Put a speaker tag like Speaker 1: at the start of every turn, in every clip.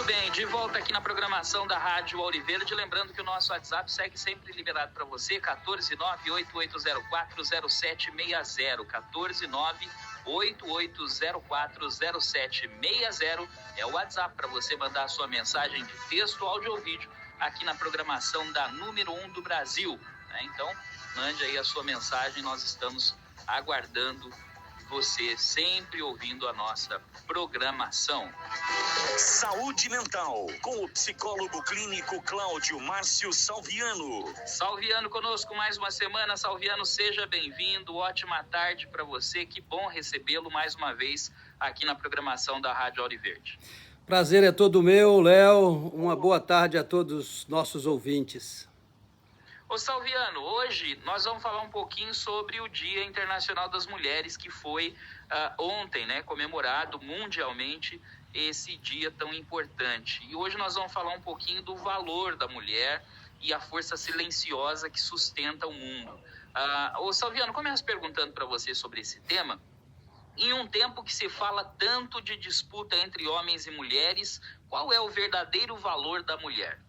Speaker 1: bem, de volta aqui na programação da Rádio Auriverde, lembrando que o nosso WhatsApp segue sempre liberado para você, 14988040760, 14988040760 é o WhatsApp para você mandar a sua mensagem de texto, áudio ou vídeo aqui na programação da número 1 do Brasil, né? Então, mande aí a sua mensagem, nós estamos aguardando você, sempre ouvindo a nossa programação.
Speaker 2: Saúde Mental, com o psicólogo clínico Cláudio Márcio Salviano.
Speaker 1: Salviano conosco mais uma semana. Salviano, seja bem-vindo, ótima tarde para você, que bom recebê-lo mais uma vez aqui na programação da Rádio Auriverde.
Speaker 3: Prazer é todo meu, Léo, uma boa tarde a todos os nossos ouvintes.
Speaker 1: Ô Salviano, hoje nós vamos falar um pouquinho sobre o Dia Internacional das Mulheres, que foi ontem, né, comemorado mundialmente esse dia tão importante. E hoje nós vamos falar um pouquinho do valor da mulher e a força silenciosa que sustenta o mundo. Ô Salviano, começo perguntando para você sobre esse tema. Em um tempo que se fala tanto de disputa entre homens e mulheres, qual é o verdadeiro valor da mulher?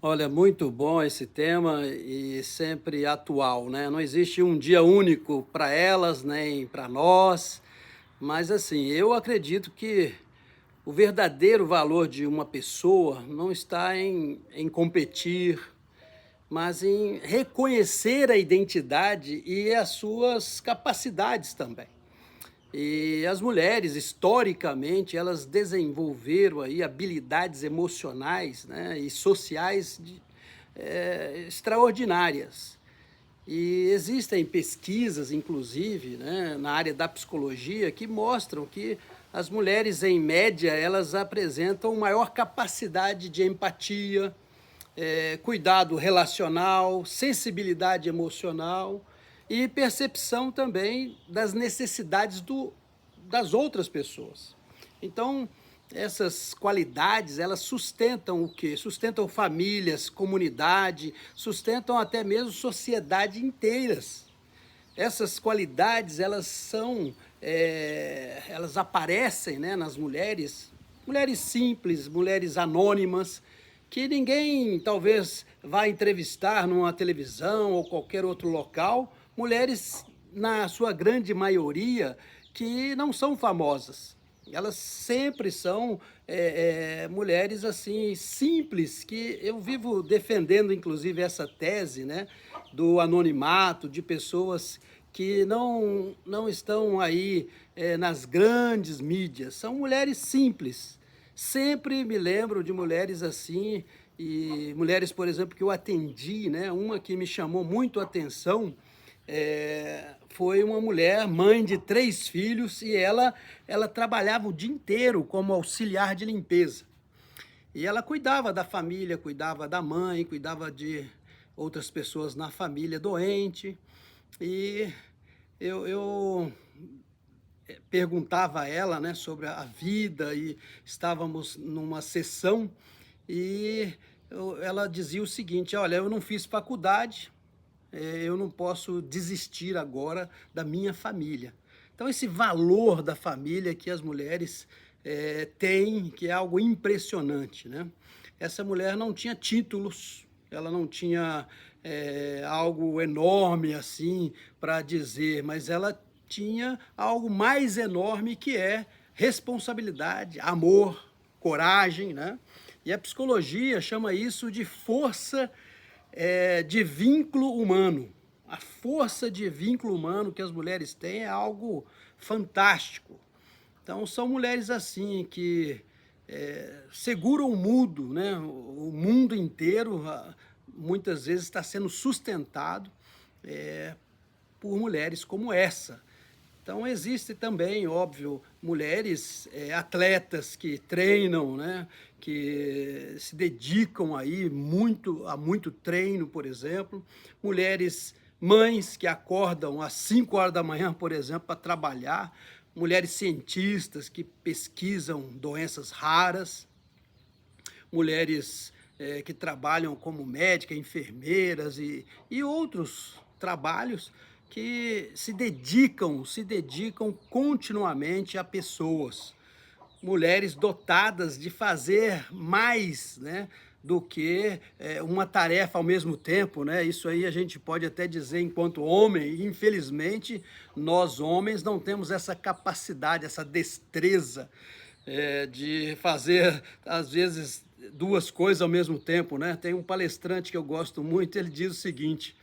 Speaker 3: Olha, muito bom esse tema e sempre atual, né? Não existe um dia único para elas, nem para nós, mas assim, eu acredito que o verdadeiro valor de uma pessoa não está em competir, mas em reconhecer a identidade e as suas capacidades também. E as mulheres, historicamente, elas desenvolveram aí habilidades emocionais, né, e sociais extraordinárias. E existem pesquisas, inclusive, né, na área da psicologia, que mostram que as mulheres, em média, elas apresentam maior capacidade de empatia, cuidado relacional, sensibilidade emocional, e percepção também das necessidades das outras pessoas. Então, essas qualidades, elas sustentam o quê? Sustentam famílias, comunidade, sustentam até mesmo sociedade inteiras. Essas qualidades, elas aparecem, né, nas mulheres simples, mulheres anônimas, que ninguém talvez vá entrevistar numa televisão ou qualquer outro local, mulheres, na sua grande maioria, que não são famosas. Elas sempre são mulheres assim simples, que eu vivo defendendo, inclusive, essa tese, né, do anonimato, de pessoas que não estão aí nas grandes mídias. São mulheres simples. Sempre me lembro de mulheres assim, e mulheres, por exemplo, que eu atendi, né, uma que me chamou muito a atenção, foi uma mulher, mãe de 3 filhos, e ela trabalhava o dia inteiro como auxiliar de limpeza. E ela cuidava da família, cuidava da mãe, cuidava de outras pessoas na família doente. E eu perguntava a ela, né, sobre a vida, e estávamos numa sessão e ela dizia o seguinte: olha, eu não fiz faculdade, eu não posso desistir agora da minha família. Então, esse valor da família que as mulheres têm, que é algo impressionante, né? Essa mulher não tinha títulos, ela não tinha algo enorme assim para dizer, mas ela tinha algo mais enorme, que é responsabilidade, amor, coragem, né? E a psicologia chama isso de força de vínculo humano. A força de vínculo humano que as mulheres têm é algo fantástico. Então, são mulheres assim que seguram o mundo, né? O mundo inteiro muitas vezes está sendo sustentado por mulheres como essa. Então, existe também, óbvio, mulheres atletas que treinam, né, que se dedicam aí a muito treino, por exemplo. Mulheres mães que acordam às 5 horas da manhã, por exemplo, para trabalhar. Mulheres cientistas que pesquisam doenças raras. Mulheres que trabalham como médicas, enfermeiras e outros trabalhos que se dedicam continuamente a pessoas. mulheres dotadas de fazer mais, né, do que uma tarefa ao mesmo tempo, né? Isso aí a gente pode até dizer enquanto homem, e infelizmente nós homens não temos essa capacidade, essa destreza de fazer, às vezes, duas coisas ao mesmo tempo, né? Tem um palestrante que eu gosto muito, ele diz o seguinte: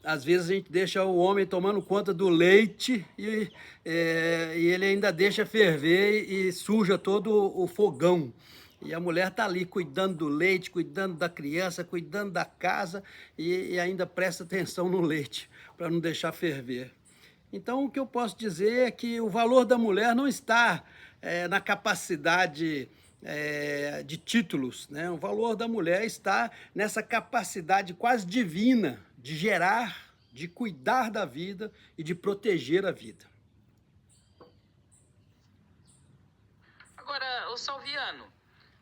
Speaker 3: às vezes a gente deixa o homem tomando conta do leite e ele ainda deixa ferver e suja todo o fogão. E a mulher está ali cuidando do leite, cuidando da criança, cuidando da casa e ainda presta atenção no leite para não deixar ferver. Então, o que eu posso dizer é que o valor da mulher não está na capacidade de títulos, né? O valor da mulher está nessa capacidade quase divina de gerar, de cuidar da vida e de proteger a vida.
Speaker 1: Agora, ô Salviano,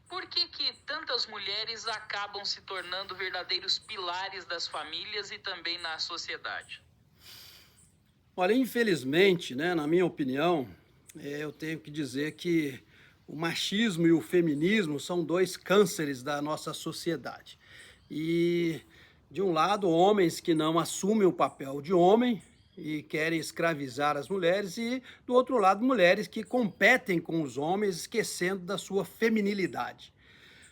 Speaker 1: por que tantas mulheres acabam se tornando verdadeiros pilares das famílias e também na sociedade?
Speaker 3: Olha, infelizmente, né, na minha opinião, eu tenho que dizer que o machismo e o feminismo são dois cânceres da nossa sociedade. E, de um lado, homens que não assumem o papel de homem e querem escravizar as mulheres, e, do outro lado, mulheres que competem com os homens, esquecendo da sua feminilidade.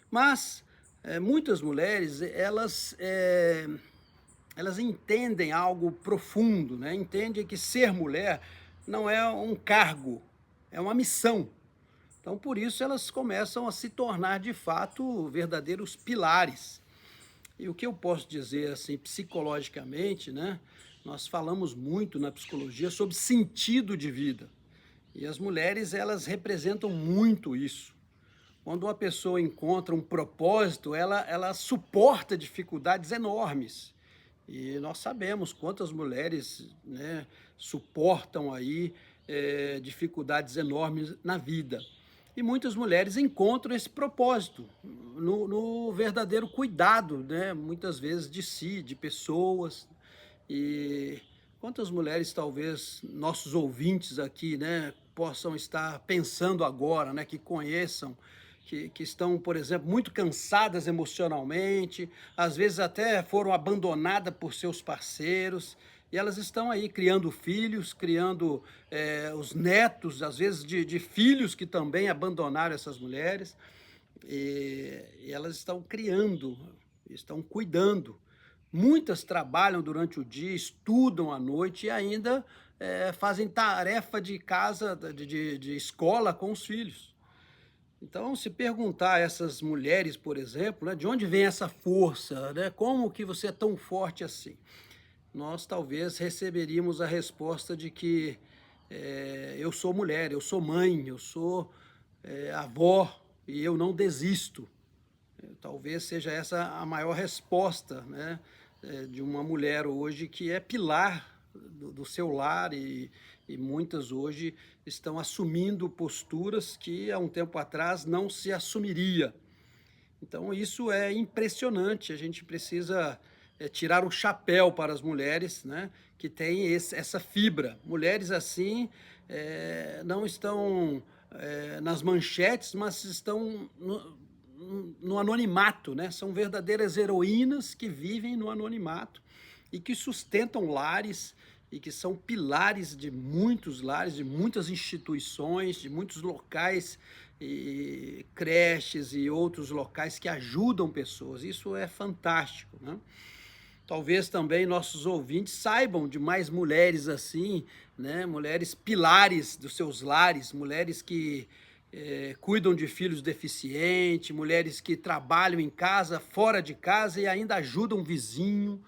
Speaker 3: Mas muitas mulheres, elas entendem algo profundo, né? Entendem que ser mulher não é um cargo, é uma missão. Então, por isso, elas começam a se tornar, de fato, verdadeiros pilares. E o que eu posso dizer, assim, psicologicamente, né? Nós falamos muito na psicologia sobre sentido de vida. E as mulheres, elas representam muito isso. Quando uma pessoa encontra um propósito, ela suporta dificuldades enormes. E nós sabemos quantas mulheres, né, suportam aí dificuldades enormes na vida. E muitas mulheres encontram esse propósito no verdadeiro cuidado, né, muitas vezes de si, de pessoas. E quantas mulheres, talvez, nossos ouvintes aqui, né, possam estar pensando agora, né, que conheçam, que estão, por exemplo, muito cansadas emocionalmente, às vezes até foram abandonadas por seus parceiros, e elas estão aí criando filhos, criando os netos, às vezes de filhos que também abandonaram essas mulheres, e elas estão criando, estão cuidando. Muitas trabalham durante o dia, estudam à noite e ainda fazem tarefa de casa, de escola com os filhos. Então, se perguntar a essas mulheres, por exemplo, né, de onde vem essa força, né, como que você é tão forte assim? Nós talvez receberíamos a resposta de que eu sou mulher, eu sou mãe, eu sou avó e eu não desisto. Talvez seja essa a maior resposta, né, de uma mulher hoje que é pilar do seu lar e muitas hoje estão assumindo posturas que há um tempo atrás não se assumiria. Então isso é impressionante, a gente precisa tirar o chapéu para as mulheres, né, que têm essa fibra. Mulheres assim não estão nas manchetes, mas estão no anonimato, né? São verdadeiras heroínas que vivem no anonimato e que sustentam lares e que são pilares de muitos lares, de muitas instituições, de muitos locais, e creches e outros locais que ajudam pessoas. Isso é fantástico, né? Talvez também nossos ouvintes saibam de mais mulheres assim, né? Mulheres pilares dos seus lares, mulheres que cuidam de filhos deficientes, mulheres que trabalham em casa, fora de casa e ainda ajudam o vizinho,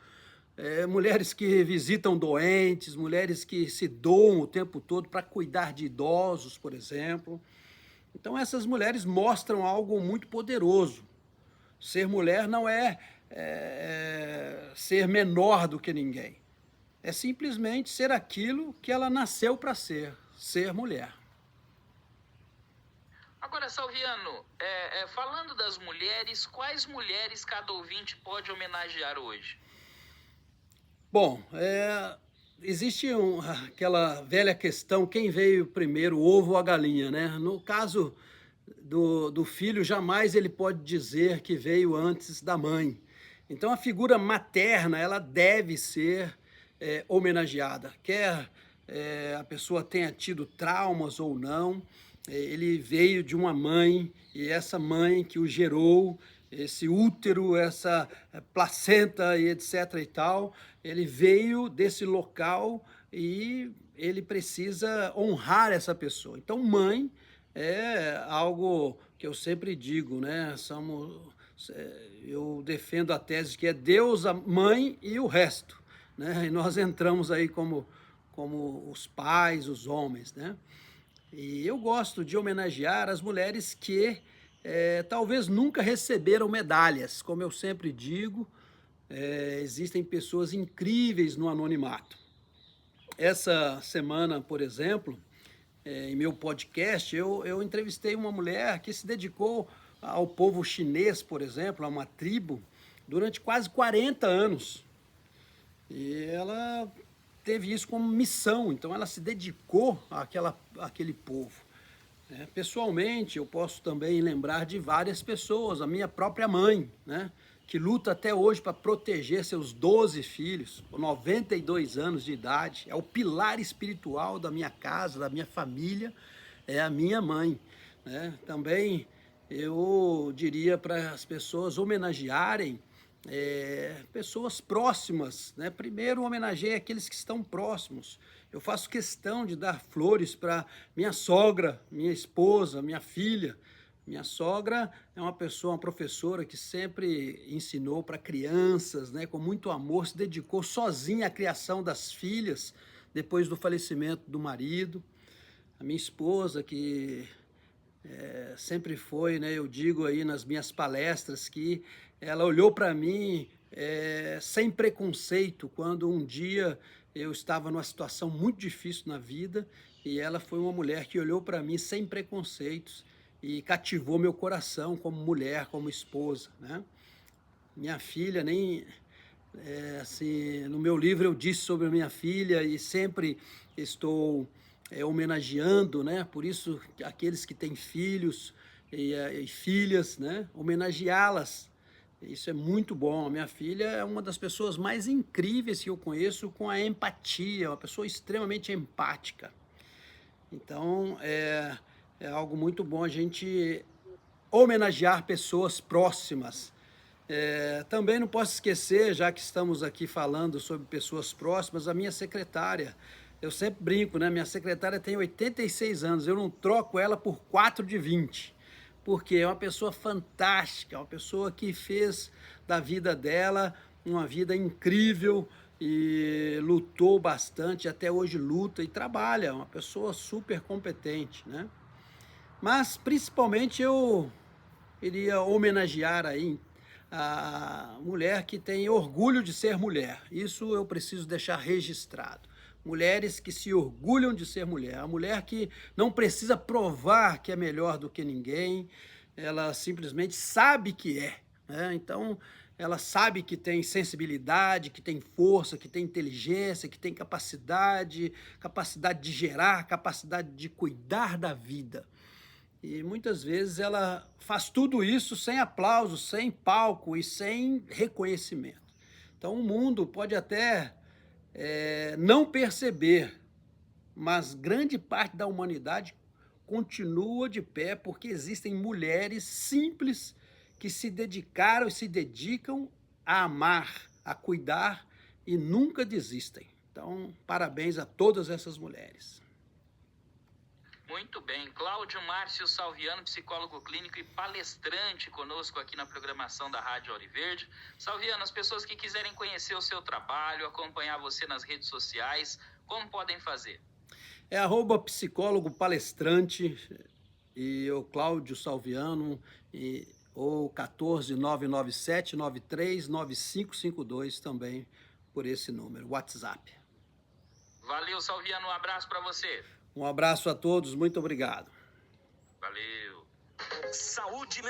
Speaker 3: mulheres que visitam doentes, mulheres que se doam o tempo todo para cuidar de idosos, por exemplo. Então essas mulheres mostram algo muito poderoso. Ser mulher não é ser menor do que ninguém. É simplesmente ser aquilo que ela nasceu para ser mulher.
Speaker 1: Agora, Salviano, falando das mulheres, quais mulheres cada ouvinte pode homenagear hoje?
Speaker 3: Bom, existe aquela velha questão, quem veio primeiro, o ovo ou a galinha, né? No caso do filho, jamais ele pode dizer que veio antes da mãe. Então a figura materna, ela deve ser homenageada, quer a pessoa tenha tido traumas ou não, ele veio de uma mãe, e essa mãe que o gerou, esse útero, essa placenta e etc e tal, ele veio desse local e ele precisa honrar essa pessoa. Então, mãe é algo que eu sempre digo, né? Eu defendo a tese que é Deus, a mãe e o resto, né? E nós entramos aí como os pais, os homens, né? E eu gosto de homenagear as mulheres que talvez nunca receberam medalhas. Como eu sempre digo, existem pessoas incríveis no anonimato. Essa semana, por exemplo, em meu podcast, eu entrevistei uma mulher que se dedicou ao povo chinês, por exemplo, a uma tribo, durante quase 40 anos. E ela teve isso como missão, então ela se dedicou àquele povo. Pessoalmente, eu posso também lembrar de várias pessoas, a minha própria mãe, né, que luta até hoje para proteger seus 12 filhos, com 92 anos de idade, é o pilar espiritual da minha casa, da minha família, é a minha mãe, né? Também eu diria para as pessoas homenagearem pessoas próximas, né? Primeiro homenageie aqueles que estão próximos. Eu faço questão de dar flores para minha sogra, minha esposa, minha filha. Minha sogra é uma pessoa, uma professora que sempre ensinou para crianças, né? Com muito amor, se dedicou sozinha à criação das filhas depois do falecimento do marido. A minha esposa, que sempre foi, né, eu digo aí nas minhas palestras, que ela olhou para mim sem preconceito quando um dia eu estava numa situação muito difícil na vida, e ela foi uma mulher que olhou para mim sem preconceitos e cativou meu coração como mulher, como esposa, né? Minha filha, nem assim, no meu livro eu disse sobre a minha filha e sempre estou homenageando, né? Por isso, aqueles que têm filhos e filhas, né? Homenageá-las. Isso é muito bom. A minha filha é uma das pessoas mais incríveis que eu conheço com a empatia, uma pessoa extremamente empática. Então, é algo muito bom a gente homenagear pessoas próximas. Também não posso esquecer, já que estamos aqui falando sobre pessoas próximas, a minha secretária. Eu sempre brinco, né? Minha secretária tem 86 anos, eu não troco ela por 4 de 20, porque é uma pessoa fantástica, uma pessoa que fez da vida dela uma vida incrível e lutou bastante, até hoje luta e trabalha, uma pessoa super competente, né? Mas, principalmente, eu iria homenagear aí a mulher que tem orgulho de ser mulher. Isso eu preciso deixar registrado. Mulheres que se orgulham de ser mulher. A mulher que não precisa provar que é melhor do que ninguém, ela simplesmente sabe que é, né? Então, ela sabe que tem sensibilidade, que tem força, que tem inteligência, que tem capacidade de gerar, capacidade de cuidar da vida. E muitas vezes ela faz tudo isso sem aplauso, sem palco e sem reconhecimento. Então o mundo pode até não perceber, mas grande parte da humanidade continua de pé porque existem mulheres simples que se dedicaram e se dedicam a amar, a cuidar e nunca desistem. Então, parabéns a todas essas mulheres.
Speaker 1: Muito bem. Cláudio Márcio Salviano, psicólogo clínico e palestrante conosco aqui na programação da Rádio Ouro Verde. Salviano, as pessoas que quiserem conhecer o seu trabalho, acompanhar você nas redes sociais, como podem fazer?
Speaker 3: @psicólogo palestrante e o Cláudio Salviano ou 14997939552 também por esse número, WhatsApp.
Speaker 1: Valeu, Salviano, um abraço para você.
Speaker 3: Um abraço a todos, muito obrigado.
Speaker 1: Valeu.
Speaker 2: Saúde mental.